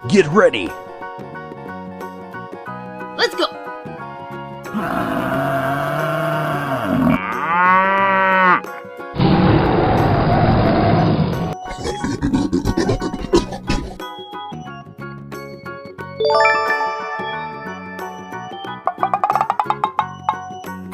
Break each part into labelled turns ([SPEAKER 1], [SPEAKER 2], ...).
[SPEAKER 1] Get ready.
[SPEAKER 2] Let's go.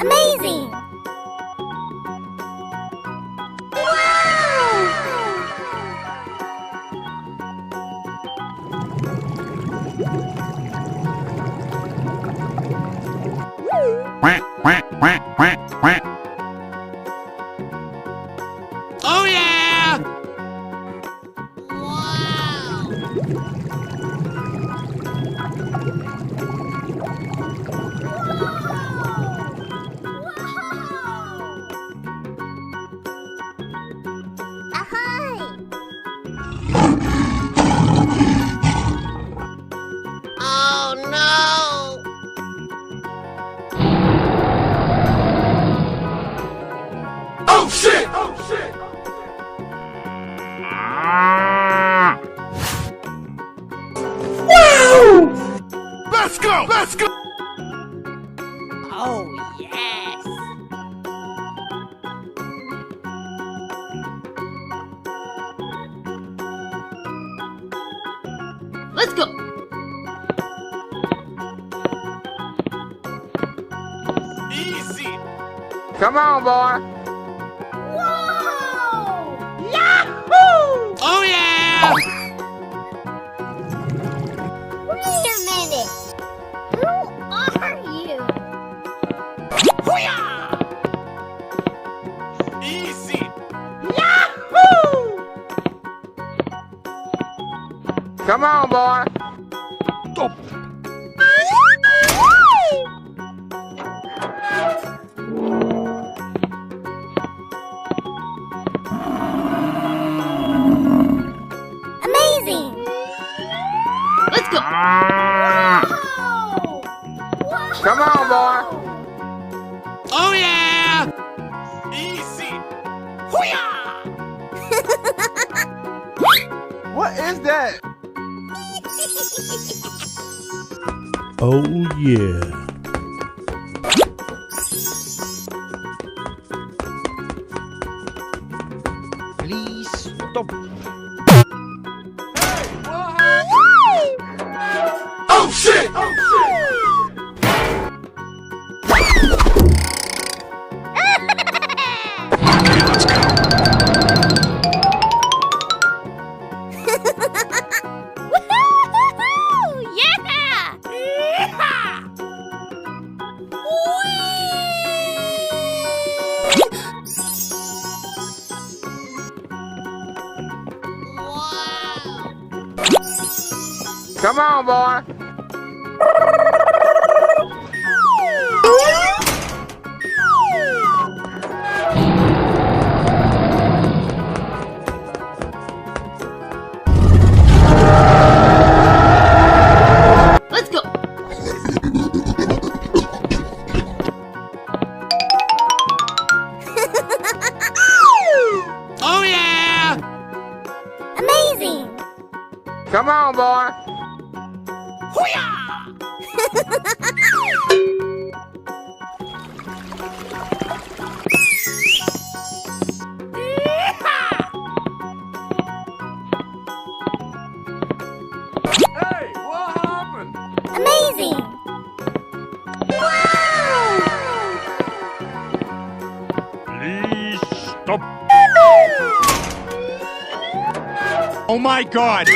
[SPEAKER 3] Amazing!
[SPEAKER 4] Quack, quack, quack, quack, quack. Oh yeah!
[SPEAKER 3] Wow! Ahoy! Oh no!
[SPEAKER 4] Oh shit! Oh shit! Woo! Let's go! Let's go!
[SPEAKER 3] Oh yes!
[SPEAKER 2] Let's go.
[SPEAKER 4] Easy!
[SPEAKER 5] Come on, boy.
[SPEAKER 3] Whoa!
[SPEAKER 4] Yahoo! Oh yeah!
[SPEAKER 3] Wait a minute! Who are you?
[SPEAKER 4] Hoo-yah! Easy! Yahoo!
[SPEAKER 5] Come on, boy.
[SPEAKER 3] Amazing!
[SPEAKER 2] Let's go.
[SPEAKER 3] Whoa!
[SPEAKER 5] Come on, boy.
[SPEAKER 4] Oh yeah! Easy! Hoo-yah!
[SPEAKER 5] What is that?
[SPEAKER 1] Oh yeah.
[SPEAKER 5] Please stop.
[SPEAKER 4] Oh shit! Oh shit! Let's go!
[SPEAKER 3] Woohoo! Yeah! Wow!
[SPEAKER 5] Come on, boy.
[SPEAKER 2] Let's go.
[SPEAKER 4] Oh yeah!
[SPEAKER 3] Amazing!
[SPEAKER 5] Come on, boy.
[SPEAKER 4] Hoo-yah! Hey, what happened?
[SPEAKER 3] Amazing! Wow!
[SPEAKER 4] Please stop. Oh my god!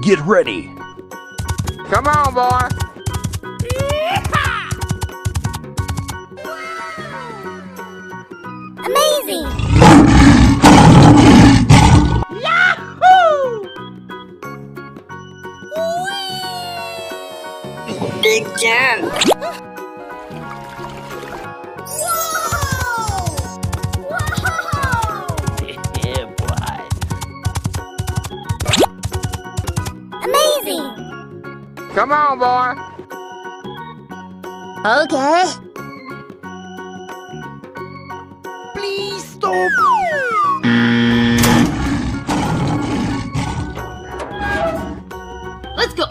[SPEAKER 1] Get ready.
[SPEAKER 5] Come on, boy.
[SPEAKER 3] Amazing!
[SPEAKER 4] Yahoo!
[SPEAKER 3] Big jump!
[SPEAKER 1] Yeah, boy.
[SPEAKER 3] Amazing!
[SPEAKER 5] Come on, boy.
[SPEAKER 3] Okay.
[SPEAKER 5] Please stop.
[SPEAKER 1] Stop!
[SPEAKER 2] Let's go.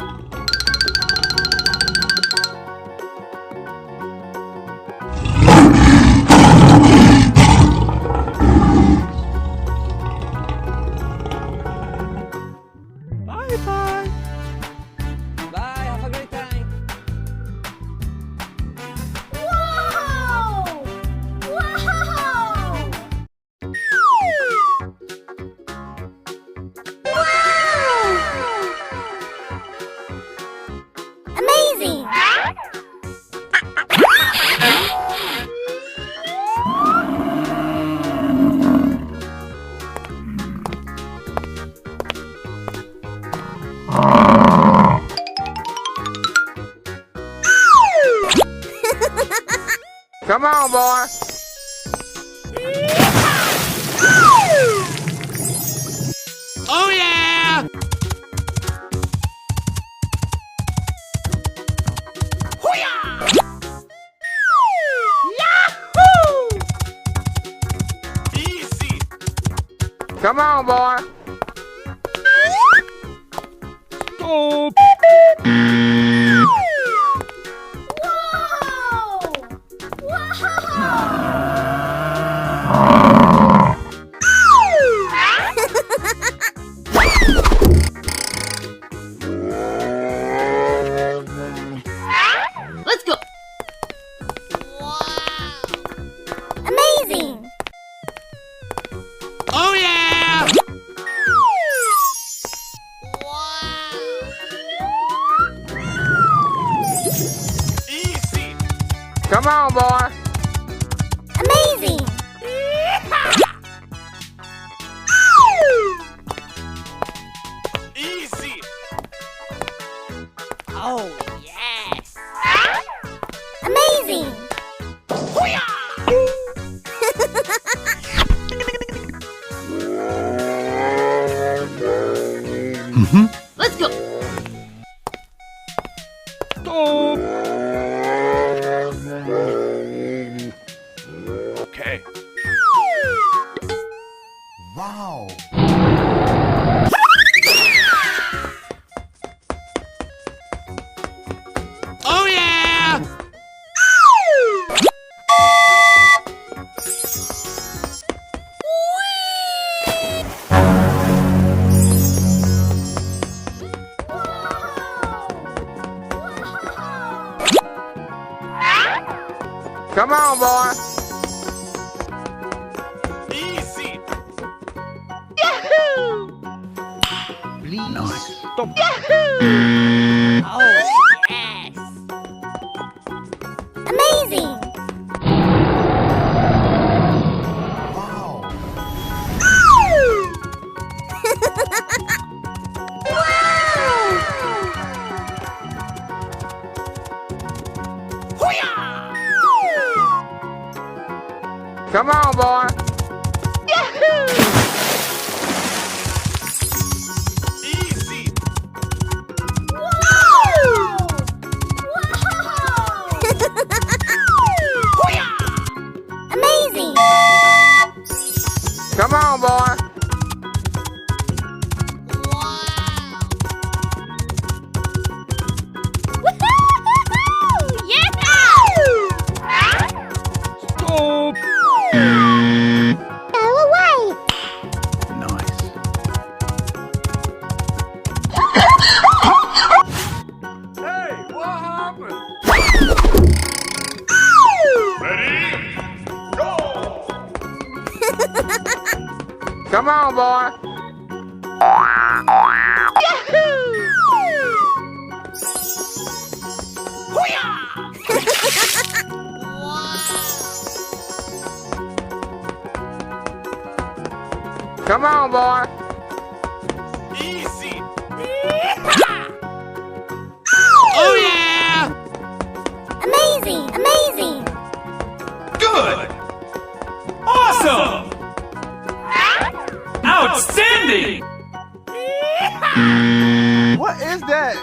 [SPEAKER 1] Bye-bye.
[SPEAKER 6] Bye, have a great time.
[SPEAKER 3] Whoa! Wow! Amazing!
[SPEAKER 5] Come on, boy.
[SPEAKER 4] Oh yeah! Easy!
[SPEAKER 5] Come on, boy.
[SPEAKER 1] Stop!
[SPEAKER 3] Whoa!
[SPEAKER 2] Let's go.
[SPEAKER 3] Amazing!
[SPEAKER 4] Oh yeah! Easy!
[SPEAKER 5] Come on, boy.
[SPEAKER 3] Amazing!
[SPEAKER 4] Easy!
[SPEAKER 6] Oh, yes.
[SPEAKER 3] Amazing!
[SPEAKER 2] Let's go.
[SPEAKER 1] Stop! Okay.
[SPEAKER 4] Wow! Oh yeah!
[SPEAKER 5] Come on, boy.
[SPEAKER 4] Easy!
[SPEAKER 1] Please. Nice. Stop.
[SPEAKER 6] Oh, yes.
[SPEAKER 3] Amazing!
[SPEAKER 4] Wow!
[SPEAKER 5] Come on, boy.
[SPEAKER 4] Easy!
[SPEAKER 3] Amazing!
[SPEAKER 5] Come on, boy.
[SPEAKER 1] Stop!
[SPEAKER 3] Go away!
[SPEAKER 1] Nice.
[SPEAKER 5] Hey, what happened?
[SPEAKER 4] Ready?
[SPEAKER 5] Come on, boy. Come on, boy.
[SPEAKER 4] Easy! Oh yeah!
[SPEAKER 3] Amazing! Amazing!
[SPEAKER 7] Good! Awesome! Outstanding!
[SPEAKER 5] What is that?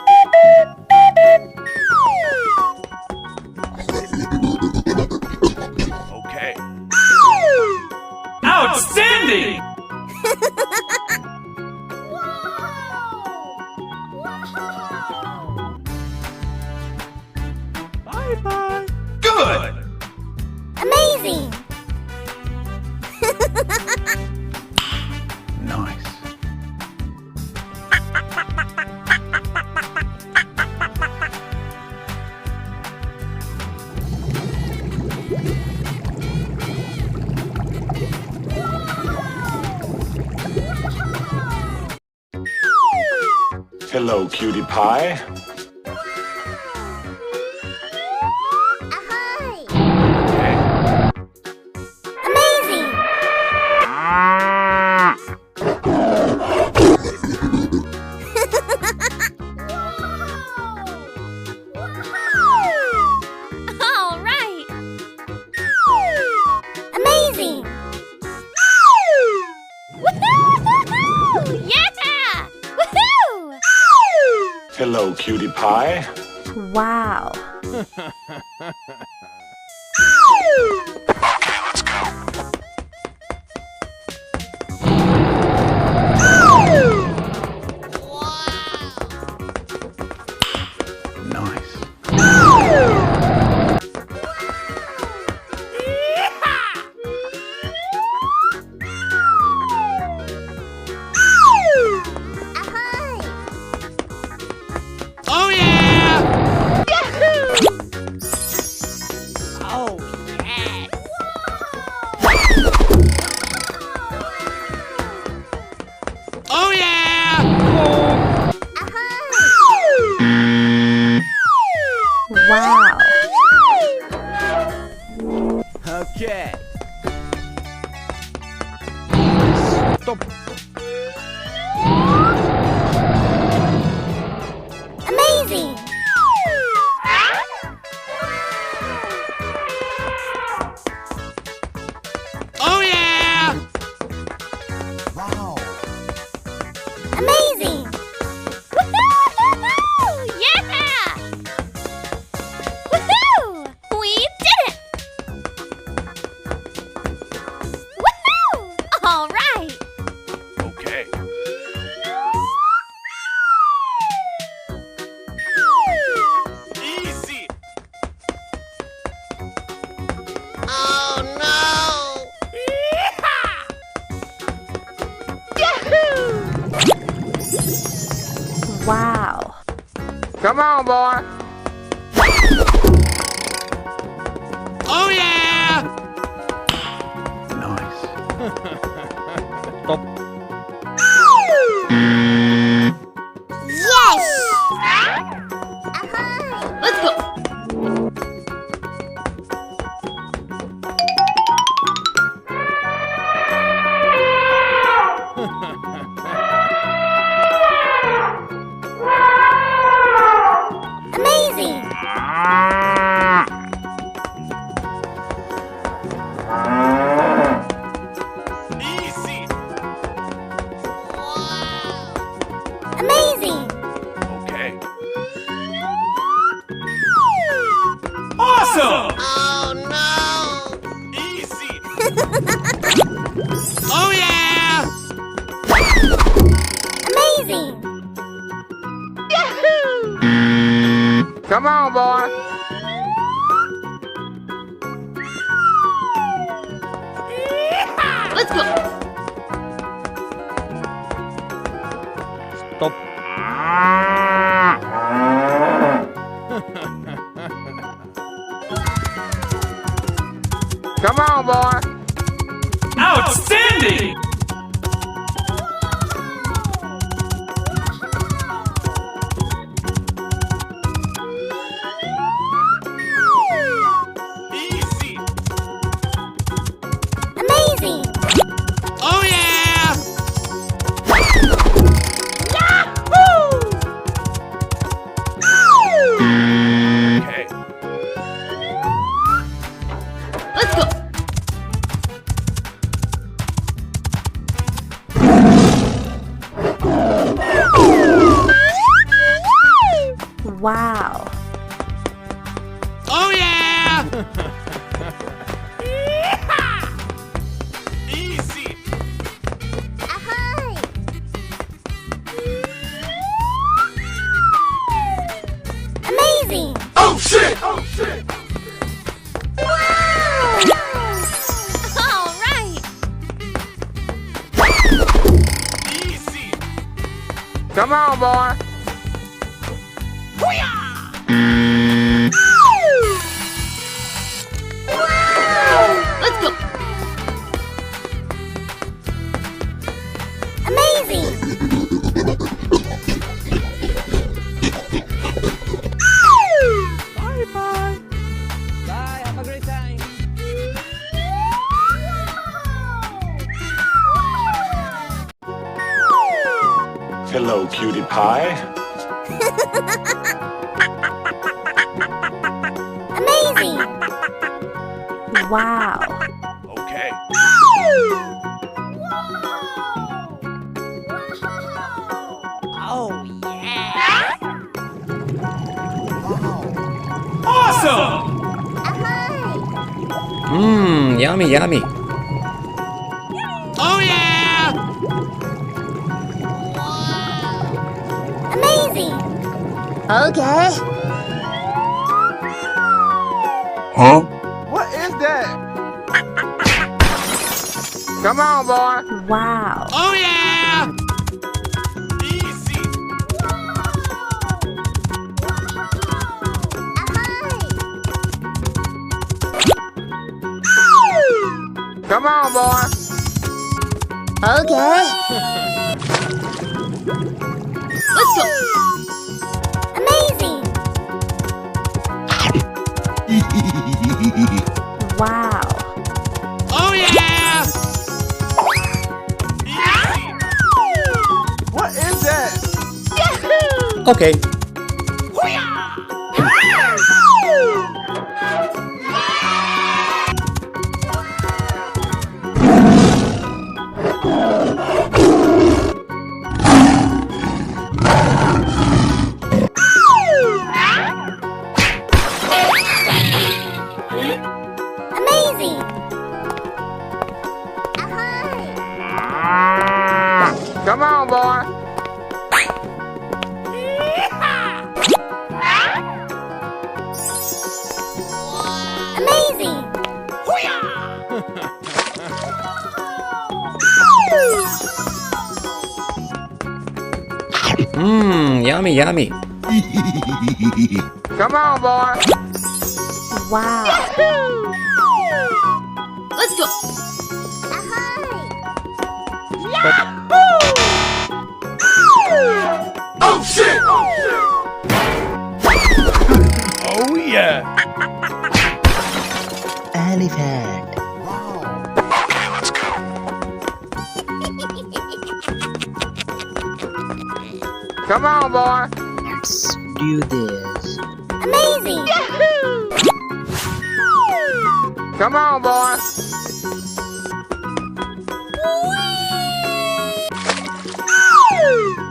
[SPEAKER 1] Okay.
[SPEAKER 7] Outstanding!
[SPEAKER 1] Bye-bye.
[SPEAKER 7] Good!
[SPEAKER 3] Amazing!
[SPEAKER 1] Nice.
[SPEAKER 4] Hello, cutie pie.
[SPEAKER 3] Ahoy!
[SPEAKER 1] Okay.
[SPEAKER 3] Amazing!
[SPEAKER 2] All right.
[SPEAKER 3] Amazing!
[SPEAKER 2] Woohoo! Yeah! Woohoo!
[SPEAKER 4] Hello, cutie pie.
[SPEAKER 8] Wow.
[SPEAKER 1] Nice.
[SPEAKER 3] Ahoy!
[SPEAKER 5] Oh yeah!
[SPEAKER 6] Oh, yes.
[SPEAKER 5] Oh yeah!
[SPEAKER 8] Wow.
[SPEAKER 6] Okay.
[SPEAKER 1] Stop.
[SPEAKER 3] Amazing!
[SPEAKER 5] Oh yeah!
[SPEAKER 3] Amazing!
[SPEAKER 2] Woohoo! Yeah! Woohoo! We did it! Woohoo! All right.
[SPEAKER 1] Okay.
[SPEAKER 5] Easy! Oh no!
[SPEAKER 8] Wow.
[SPEAKER 5] Come on, boy! Oh yeah!
[SPEAKER 1] Nice. Stop.
[SPEAKER 3] Yes! Ahoy!
[SPEAKER 2] Let's go.
[SPEAKER 3] Amazing!
[SPEAKER 5] Easy!
[SPEAKER 3] Amazing!
[SPEAKER 1] Okay.
[SPEAKER 7] Awesome!
[SPEAKER 5] Oh no! Easy! Oh yeah!
[SPEAKER 3] Amazing!
[SPEAKER 5] Come on, boy!
[SPEAKER 2] Let's go.
[SPEAKER 1] Stop.
[SPEAKER 5] Come on, boy!
[SPEAKER 7] Outstanding!
[SPEAKER 5] Easy!
[SPEAKER 3] Amazing!
[SPEAKER 5] Oh yeah!
[SPEAKER 1] Okay.
[SPEAKER 2] Let's go.
[SPEAKER 8] Wow.
[SPEAKER 5] Oh yeah! Easy! Come on, boy.
[SPEAKER 2] Let's go.
[SPEAKER 3] Amazing.
[SPEAKER 6] Bye. Have a great time.
[SPEAKER 4] Hello, cutie pie.
[SPEAKER 3] Amazing.
[SPEAKER 8] Wow.
[SPEAKER 1] Okay.
[SPEAKER 6] Oh, yeah.
[SPEAKER 7] Awesome!
[SPEAKER 9] Mmm, yummy, yummy.
[SPEAKER 5] Oh, yeah.
[SPEAKER 3] Amazing. Okay.
[SPEAKER 4] Huh?
[SPEAKER 6] What is that?
[SPEAKER 5] Come on, boy.
[SPEAKER 8] Wow.
[SPEAKER 5] Oh, yeah.
[SPEAKER 1] Easy.
[SPEAKER 5] Come on, boy.
[SPEAKER 3] Okay.
[SPEAKER 2] Let's go.
[SPEAKER 3] Amazing.
[SPEAKER 8] Wow.
[SPEAKER 5] Oh, yeah.
[SPEAKER 6] What is that?
[SPEAKER 9] Okay.
[SPEAKER 3] Amazing.
[SPEAKER 5] Come on, boy.
[SPEAKER 3] Amazing.
[SPEAKER 9] Mmm, yummy, yummy.
[SPEAKER 5] Come on, boy.
[SPEAKER 8] Wow.
[SPEAKER 2] Let's go.
[SPEAKER 7] Oh shit!
[SPEAKER 1] Oh yeah.
[SPEAKER 6] Elephant.
[SPEAKER 4] Okay, let's go.
[SPEAKER 5] Come on, boy.
[SPEAKER 6] Let's do this.
[SPEAKER 3] Amazing.
[SPEAKER 5] Come on, boy.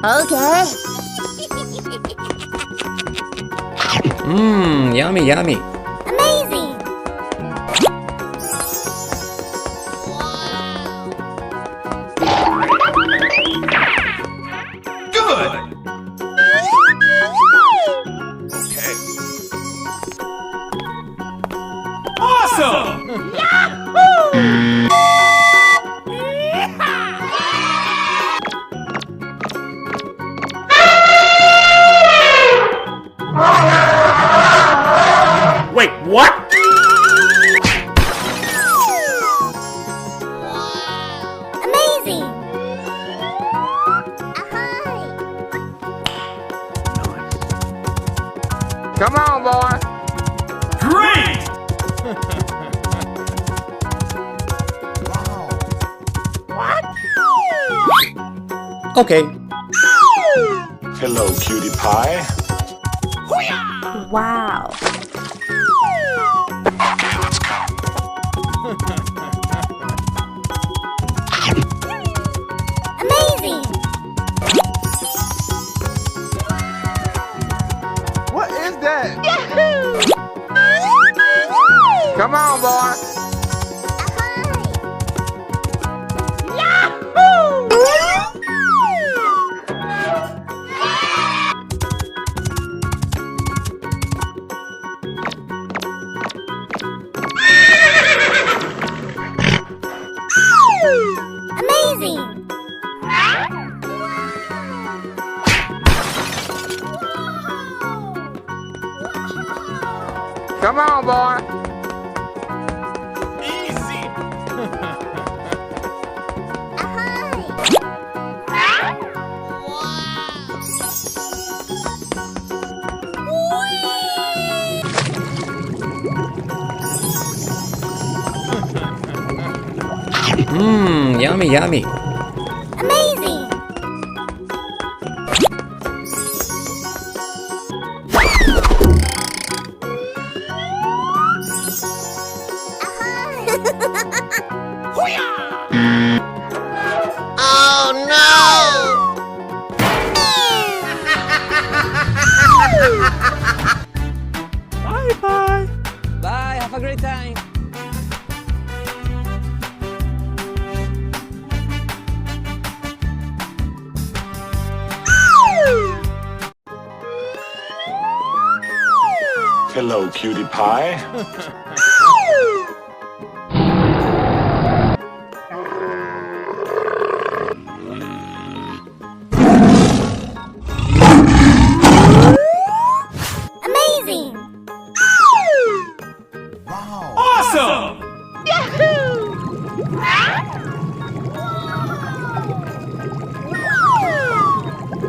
[SPEAKER 3] Okay.
[SPEAKER 9] Mmm, yummy, yummy.
[SPEAKER 3] Amazing.
[SPEAKER 7] Good!
[SPEAKER 1] Okay.
[SPEAKER 7] Awesome!
[SPEAKER 1] Wait, what?
[SPEAKER 3] Amazing.
[SPEAKER 5] Come on, boy.
[SPEAKER 7] Great!
[SPEAKER 9] Okay.
[SPEAKER 4] Hello, cutie pie.
[SPEAKER 8] Wow.
[SPEAKER 4] Okay, let's go.
[SPEAKER 3] Amazing.
[SPEAKER 6] What is that?
[SPEAKER 5] Come on, boy.
[SPEAKER 3] Amazing.
[SPEAKER 5] Come on, boy.
[SPEAKER 1] Easy.
[SPEAKER 9] Mmm, yummy, yummy.
[SPEAKER 3] Amazing.
[SPEAKER 1] Bye-bye.
[SPEAKER 10] Bye, have a great time.
[SPEAKER 4] Hello, cutie pie.
[SPEAKER 3] Amazing.
[SPEAKER 7] Awesome!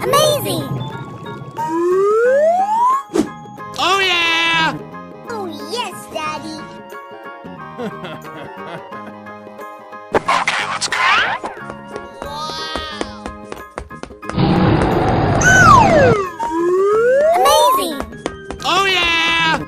[SPEAKER 3] Amazing.
[SPEAKER 1] Oh yeah!
[SPEAKER 3] Oh, yes, Daddy. Amazing.
[SPEAKER 1] Oh yeah!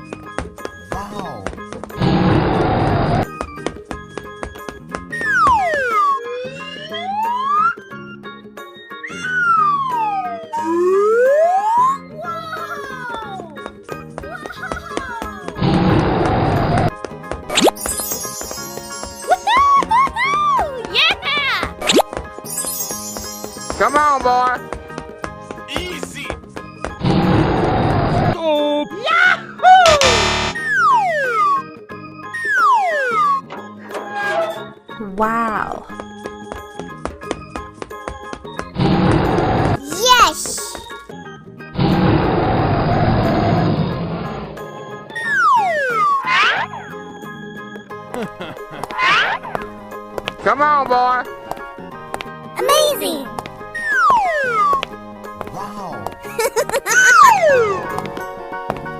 [SPEAKER 3] Yeah!
[SPEAKER 5] Come on, boy.
[SPEAKER 1] Easy.
[SPEAKER 8] Wow.
[SPEAKER 3] Yes!
[SPEAKER 5] Come on, boy.
[SPEAKER 3] Amazing!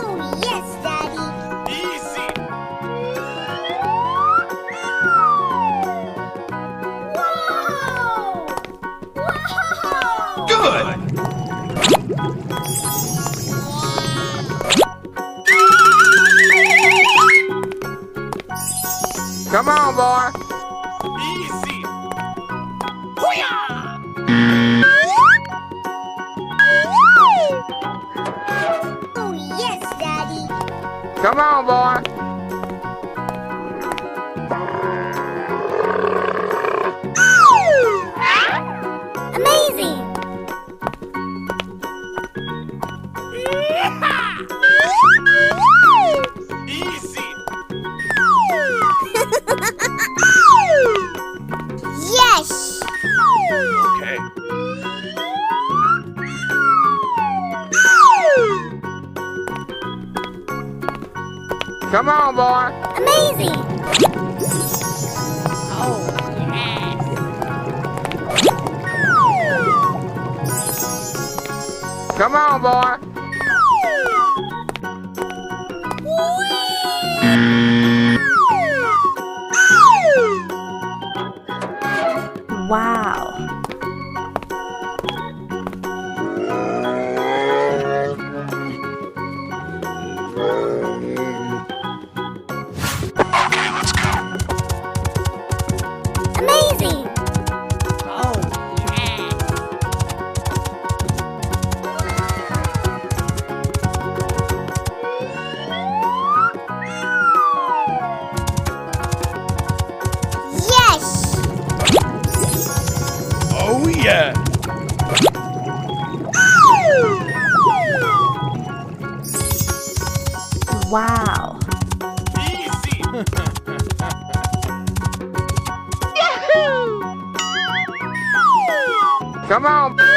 [SPEAKER 3] Oh, yes, Daddy.
[SPEAKER 1] Easy.
[SPEAKER 3] Wow! Wow!
[SPEAKER 7] Good!
[SPEAKER 5] Come on, boy.
[SPEAKER 1] Easy.
[SPEAKER 3] Oh, yes, Daddy.
[SPEAKER 5] Come on, boy.
[SPEAKER 3] Amazing!
[SPEAKER 1] Easy.
[SPEAKER 3] Yes!
[SPEAKER 1] Okay.
[SPEAKER 5] Come on, boy.
[SPEAKER 3] Amazing!
[SPEAKER 5] Come on, boy.
[SPEAKER 8] Wow.
[SPEAKER 3] Amazing! Yes!
[SPEAKER 1] Oh yeah.
[SPEAKER 8] Wow.
[SPEAKER 1] Easy.
[SPEAKER 5] Come on.